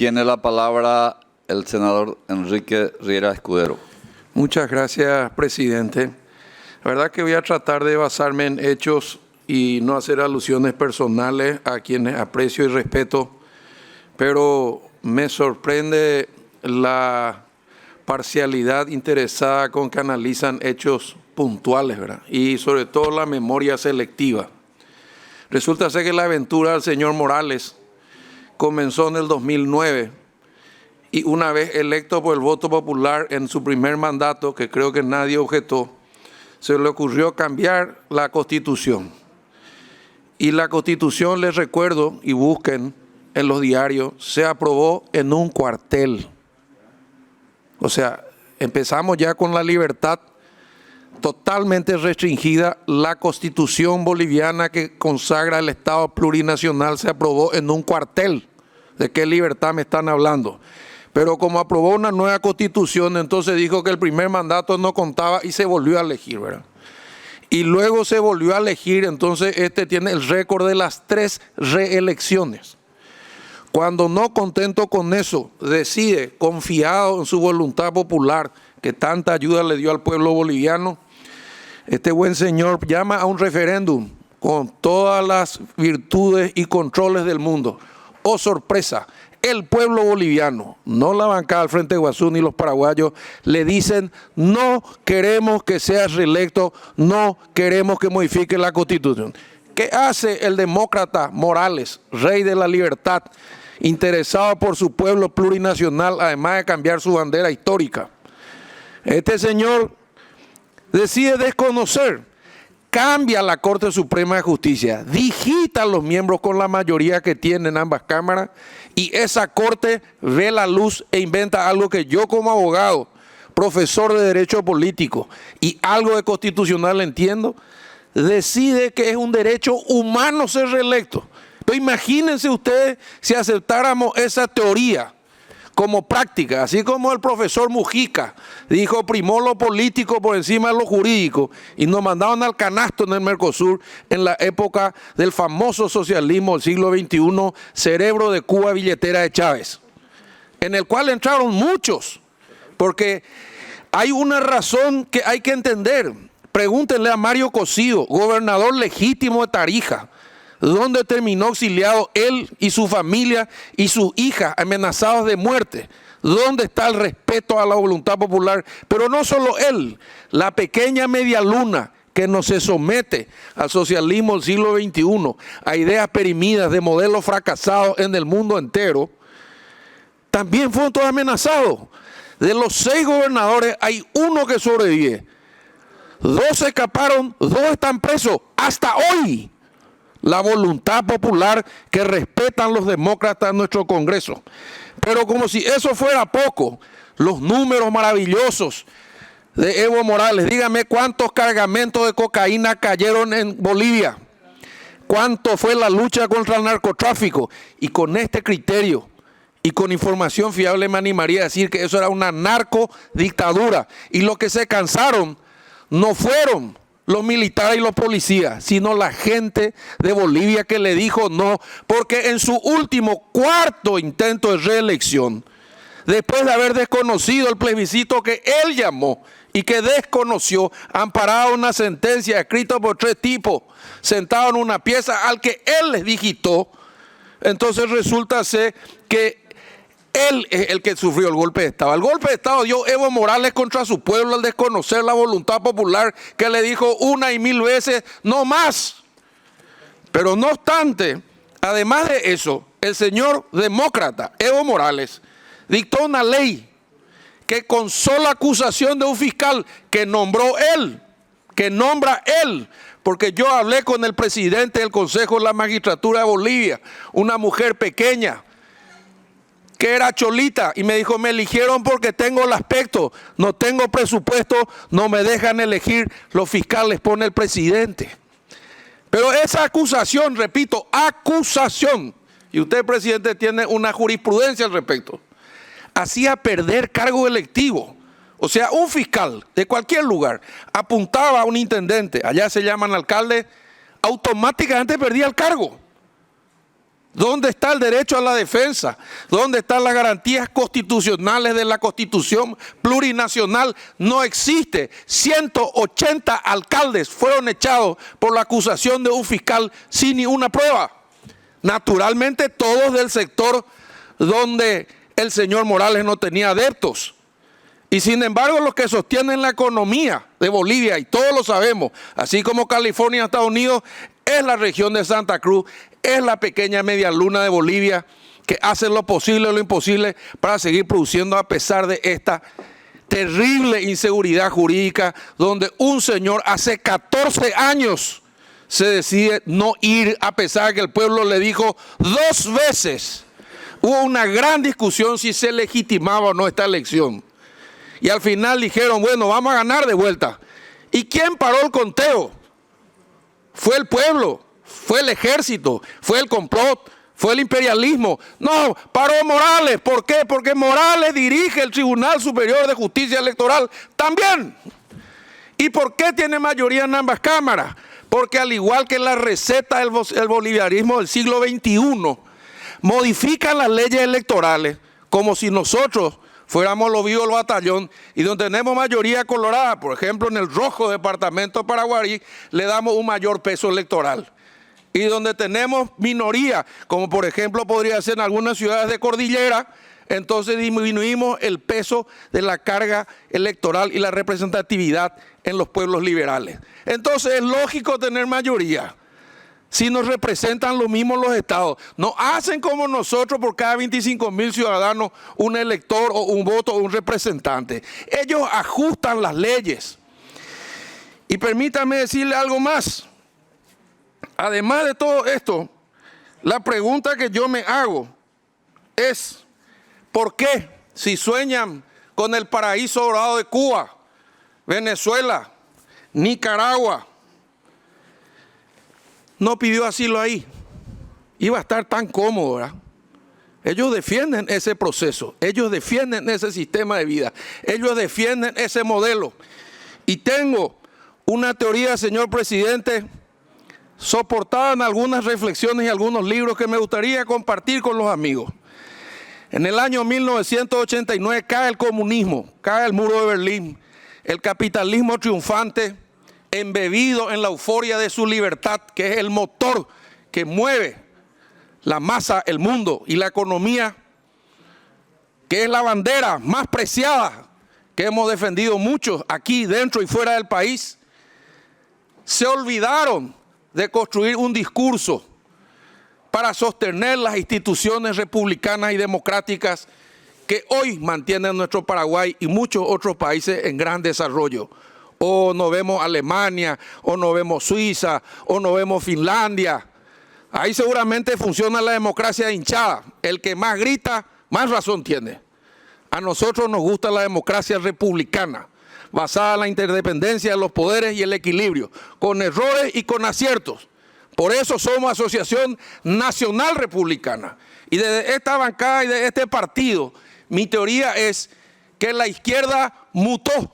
Tiene la palabra el senador Enrique Riera Escudero. Muchas gracias, presidente. La verdad que voy a tratar de basarme en hechos y no hacer alusiones personales a quienes aprecio y respeto, pero me sorprende la parcialidad interesada con que analizan hechos puntuales, ¿verdad? Y sobre todo la memoria selectiva. Resulta ser que la aventura del señor Morales comenzó en el 2009 y una vez electo por el voto popular en su primer mandato, que creo que nadie objetó, se le ocurrió cambiar la Constitución. Y la Constitución, les recuerdo, y busquen en los diarios, se aprobó en un cuartel. O sea, empezamos ya con la libertad totalmente restringida. La Constitución boliviana que consagra el Estado plurinacional se aprobó en un cuartel. ¿De qué libertad me están hablando? Pero como aprobó una nueva Constitución, entonces dijo que el primer mandato no contaba y se volvió a elegir, ¿verdad? Y luego se volvió a elegir, entonces tiene el récord de las 3 reelecciones. Cuando no contento con eso, decide, confiado en su voluntad popular, que tanta ayuda le dio al pueblo boliviano, este buen señor llama a un referéndum con todas las virtudes y controles del mundo. ¡Oh, sorpresa! El pueblo boliviano, no la bancada del Frente Guazú ni los paraguayos, le dicen: no queremos que seas reelecto, no queremos que modifique la Constitución. ¿Qué hace el demócrata Morales, rey de la libertad, interesado por su pueblo plurinacional, además de cambiar su bandera histórica? Este señor decide desconocer, cambia la Corte Suprema de Justicia, digita a los miembros con la mayoría que tienen ambas cámaras, y esa Corte ve la luz e inventa algo que yo, como abogado, profesor de Derecho Político y algo de constitucional entiendo, decide que es un derecho humano ser reelecto. Pero imagínense ustedes si aceptáramos esa teoría como práctica, así como el profesor Mujica dijo: primó lo político por encima de lo jurídico, y nos mandaban al canasto en el Mercosur en la época del famoso socialismo del siglo XXI, cerebro de Cuba, billetera de Chávez, en el cual entraron muchos, porque hay una razón que hay que entender. Pregúntenle a Mario Cosío, gobernador legítimo de Tarija, donde terminó exiliado él y su familia y su hija amenazados de muerte. ¿Dónde está el respeto a la voluntad popular? Pero no solo él, la pequeña media luna que no se somete al socialismo del siglo XXI, a ideas perimidas de modelos fracasados en el mundo entero, también fueron todos amenazados. De los 6 gobernadores hay uno que sobrevive. 2 se escaparon, 2 están presos hasta hoy. La voluntad popular que respetan los demócratas en nuestro Congreso. Pero como si eso fuera poco, los números maravillosos de Evo Morales. Dígame cuántos cargamentos de cocaína cayeron en Bolivia, cuánto fue la lucha contra el narcotráfico. Y con este criterio y con información fiable me animaría a decir que eso era una narcodictadura. Y los que se cansaron no fueron los militares y los policías, sino la gente de Bolivia que le dijo no, porque en su último 4º intento de reelección, después de haber desconocido el plebiscito que él llamó y que desconoció, amparado una sentencia escrita por 3 tipos, sentados en una pieza al que él les digitó, entonces resulta ser que él es el que sufrió el golpe de Estado. El golpe de Estado dio Evo Morales contra su pueblo al desconocer la voluntad popular que le dijo una y 1000 veces no más. Pero no obstante, además de eso, el señor demócrata Evo Morales dictó una ley que con sola acusación de un fiscal que nombró él, que nombra él, porque yo hablé con el presidente del Consejo de la Magistratura de Bolivia, una mujer pequeña, que era cholita, y me dijo: me eligieron porque tengo el aspecto, no tengo presupuesto, no me dejan elegir, los fiscales pone el presidente. Pero esa acusación, repito, acusación, y usted, presidente, tiene una jurisprudencia al respecto, hacía perder cargo electivo. O sea, un fiscal de cualquier lugar apuntaba a un intendente, allá se llaman alcalde, automáticamente perdía el cargo. ¿Dónde está el derecho a la defensa? ¿Dónde están las garantías constitucionales de la Constitución plurinacional? No existe. 180 alcaldes fueron echados por la acusación de un fiscal sin ni una prueba. Naturalmente todos del sector donde el señor Morales no tenía adeptos. Y sin embargo los que sostienen la economía de Bolivia, y todos lo sabemos, así como California, Estados Unidos, es la región de Santa Cruz, es la pequeña media luna de Bolivia que hace lo posible o lo imposible para seguir produciendo a pesar de esta terrible inseguridad jurídica donde un señor hace 14 años se decide no ir a pesar de que el pueblo le dijo 2 veces. Hubo una gran discusión si se legitimaba o no esta elección. Y al final dijeron, bueno, vamos a ganar de vuelta. ¿Y quién paró el conteo? Fue el pueblo, fue el ejército, fue el complot, fue el imperialismo. No, paró Morales. ¿Por qué? Porque Morales dirige el Tribunal Superior de Justicia Electoral también. ¿Y por qué tiene mayoría en ambas cámaras? Porque al igual que la receta del bolivianismo del siglo XXI, modifican las leyes electorales como si nosotros fuéramos los vivos del batallón, y donde tenemos mayoría colorada, por ejemplo en el rojo departamento de Paraguarí, le damos un mayor peso electoral. Y donde tenemos minoría, como por ejemplo podría ser en algunas ciudades de cordillera, entonces disminuimos el peso de la carga electoral y la representatividad en los pueblos liberales. Entonces es lógico tener mayoría. Si nos representan lo mismo los estados, no hacen como nosotros por cada 25.000 ciudadanos un elector o un voto o un representante. Ellos ajustan las leyes. Y permítanme decirle algo más. Además de todo esto, la pregunta que yo me hago es, ¿por qué si sueñan con el paraíso dorado de Cuba, Venezuela, Nicaragua, no pidió asilo ahí? Iba a estar tan cómodo, ¿verdad? Ellos defienden ese proceso, ellos defienden ese sistema de vida, ellos defienden ese modelo. Y tengo una teoría, señor presidente, soportada en algunas reflexiones y algunos libros que me gustaría compartir con los amigos. En el año 1989 cae el comunismo, cae el muro de Berlín, el capitalismo triunfante, embebido en la euforia de su libertad, que es el motor que mueve la masa, el mundo y la economía, que es la bandera más preciada que hemos defendido muchos aquí dentro y fuera del país. Se olvidaron de construir un discurso para sostener las instituciones republicanas y democráticas que hoy mantienen nuestro Paraguay y muchos otros países en gran desarrollo. O no vemos Alemania, o no vemos Suiza, o no vemos Finlandia. Ahí seguramente funciona la democracia hinchada. El que más grita, más razón tiene. A nosotros nos gusta la democracia republicana, basada en la interdependencia de los poderes y el equilibrio, con errores y con aciertos. Por eso somos Asociación Nacional Republicana. Y desde esta bancada y de este partido, mi teoría es que la izquierda mutó,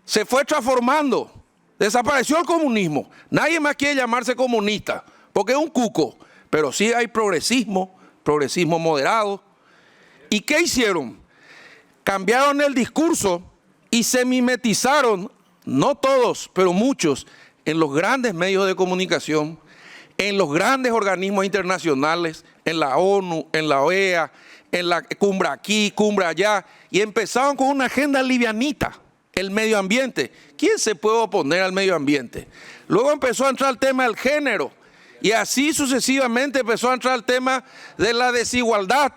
se fue transformando, desapareció el comunismo. Nadie más quiere llamarse comunista, porque es un cuco, pero sí hay progresismo, progresismo moderado. ¿Y qué hicieron? Cambiaron el discurso y se mimetizaron, no todos, pero muchos, en los grandes medios de comunicación, en los grandes organismos internacionales, en la ONU, en la OEA, en la cumbre aquí, cumbre allá, y empezaron con una agenda livianita, el medio ambiente. ¿Quién se puede oponer al medio ambiente? Luego empezó a entrar el tema del género, y así sucesivamente empezó a entrar el tema de la desigualdad.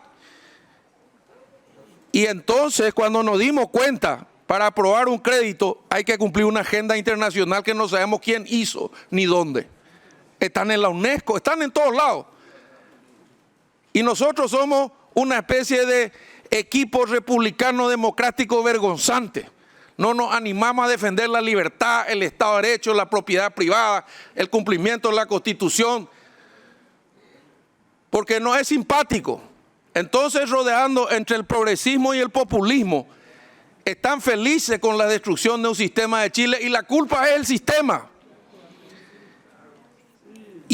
Y entonces cuando nos dimos cuenta, para aprobar un crédito hay que cumplir una agenda internacional que no sabemos quién hizo ni dónde. Están en la UNESCO, están en todos lados. Y nosotros somos una especie de equipo republicano democrático vergonzante. No nos animamos a defender la libertad, el Estado de Derecho, la propiedad privada, el cumplimiento de la Constitución, porque no es simpático. Entonces, rodeando entre el progresismo y el populismo, están felices con la destrucción de un sistema de Chile y la culpa es el sistema.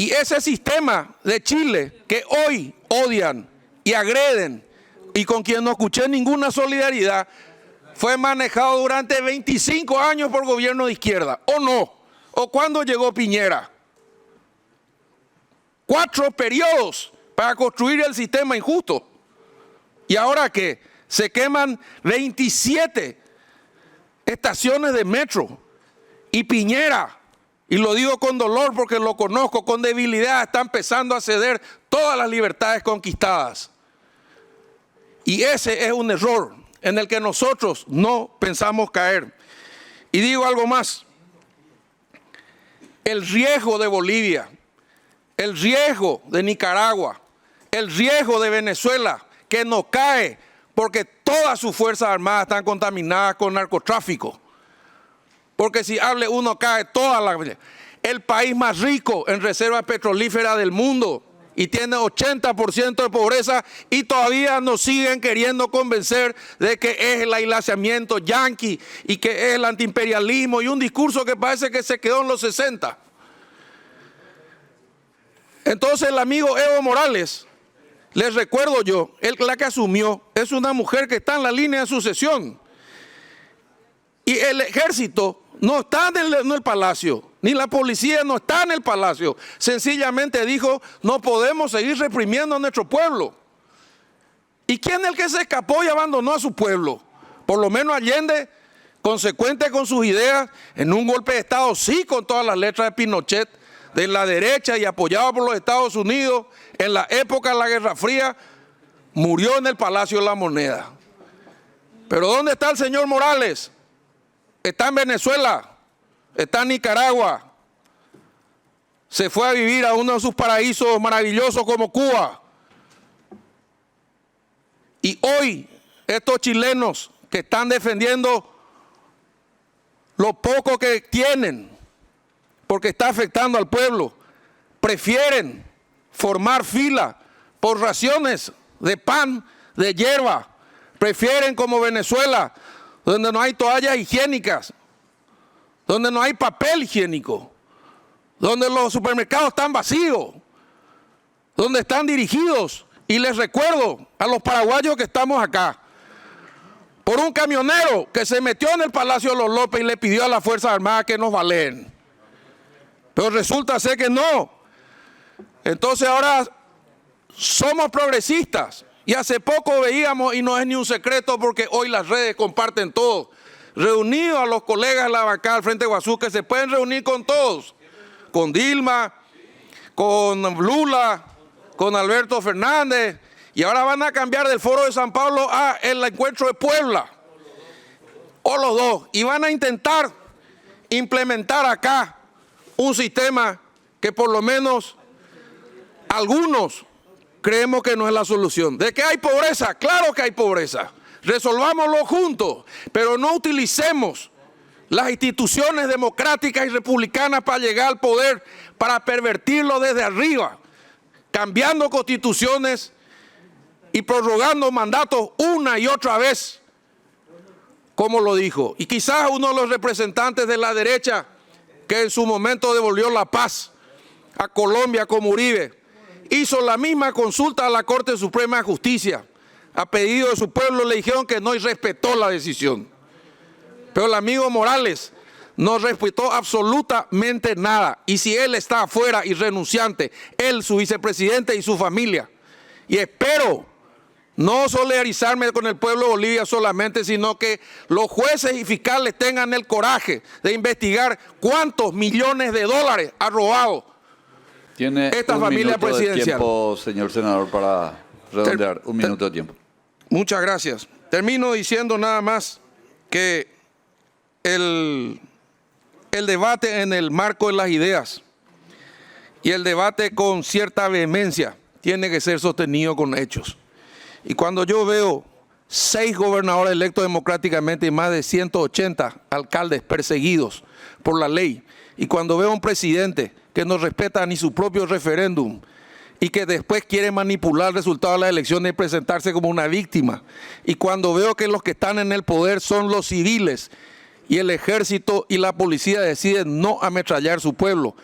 Y ese sistema de Chile que hoy odian y agreden y con quien no escuché ninguna solidaridad, fue manejado durante 25 años por gobierno de izquierda, ¿o no? ¿O cuándo llegó Piñera? 4 periodos para construir el sistema injusto. ¿Y ahora qué? Se queman 27 estaciones de metro. Y Piñera, y lo digo con dolor porque lo conozco, con debilidad, está empezando a ceder todas las libertades conquistadas. Y ese es un error en el que nosotros no pensamos caer. Y digo algo más. El riesgo de Bolivia, el riesgo de Nicaragua, el riesgo de Venezuela, que no cae porque todas sus fuerzas armadas están contaminadas con narcotráfico. Porque si hable uno cae toda la... El país más rico en reservas petrolíferas del mundo y tiene 80% de pobreza y todavía nos siguen queriendo convencer de que es el aislamiento yanqui y que es el antiimperialismo y un discurso que parece que se quedó en los 60. Entonces el amigo Evo Morales, les recuerdo yo, la que asumió es una mujer que está en la línea de sucesión. Y el ejército no está en el palacio, ni la policía no está en el palacio. Sencillamente dijo, no podemos seguir reprimiendo a nuestro pueblo. ¿Y quién es el que se escapó y abandonó a su pueblo? Por lo menos Allende, consecuente con sus ideas, en un golpe de Estado, sí, con todas las letras de Pinochet, de la derecha y apoyado por los Estados Unidos, en la época de la Guerra Fría, murió en el Palacio de la Moneda. Pero ¿dónde está el señor Morales? Está en Venezuela, está en Nicaragua, se fue a vivir a uno de sus paraísos maravillosos como Cuba. Y hoy estos chilenos que están defendiendo lo poco que tienen, porque está afectando al pueblo, prefieren formar fila por raciones de pan, de hierba, prefieren como Venezuela, donde no hay toallas higiénicas, donde no hay papel higiénico, donde los supermercados están vacíos, donde están dirigidos, y les recuerdo a los paraguayos que estamos acá, por un camionero que se metió en el Palacio de los López y le pidió a las Fuerzas Armadas que nos baleen. Pero resulta ser que no. Entonces ahora somos progresistas. Y hace poco veíamos, y no es ni un secreto porque hoy las redes comparten todo, reunidos a los colegas de la bancada del Frente Guazú, que se pueden reunir con todos, con Dilma, con Lula, con Alberto Fernández, y ahora van a cambiar del Foro de San Pablo a el Encuentro de Puebla, o los dos, y van a intentar implementar acá un sistema que por lo menos algunos creemos que no es la solución. ¿De qué hay pobreza? Claro que hay pobreza. Resolvámoslo juntos, pero no utilicemos las instituciones democráticas y republicanas para llegar al poder, para pervertirlo desde arriba, cambiando constituciones y prorrogando mandatos una y otra vez, como lo dijo. Y quizás uno de los representantes de la derecha que en su momento devolvió la paz a Colombia como Uribe, hizo la misma consulta a la Corte Suprema de Justicia. A pedido de su pueblo le dijeron que no y respetó la decisión. Pero el amigo Morales no respetó absolutamente nada. Y si él está afuera y renunciante, él, su vicepresidente y su familia. Y espero no solidarizarme con el pueblo de Bolivia solamente, sino que los jueces y fiscales tengan el coraje de investigar cuántos millones de dólares ha robado Tiene esta un familia minuto de presidencial. tiempo, señor senador, para redondear. Un minuto de tiempo. Muchas gracias. Termino diciendo nada más que el debate en el marco de las ideas y el debate con cierta vehemencia tiene que ser sostenido con hechos. Y cuando yo veo 6 gobernadores electos democráticamente y más de 180 alcaldes perseguidos por la ley, y cuando veo un presidente que no respeta ni su propio referéndum y que después quiere manipular el resultado de las elecciones y presentarse como una víctima, y cuando veo que los que están en el poder son los civiles y el ejército y la policía deciden no ametrallar su pueblo,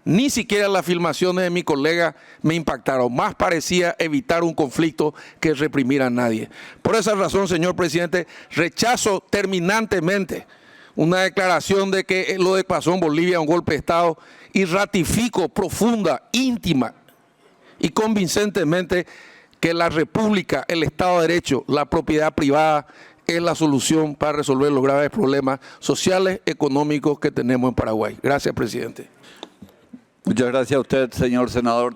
Ni siquiera las filmaciones de mi colega me impactaron. Más parecía evitar un conflicto que reprimir a nadie. Por esa razón, señor presidente, rechazo terminantemente una declaración de que lo que pasó en Bolivia es un golpe de Estado y ratifico profunda, íntima y convincentemente que la República, el Estado de Derecho, la propiedad privada es la solución para resolver los graves problemas sociales, económicos que tenemos en Paraguay. Gracias, presidente. Muchas gracias a usted, señor senador.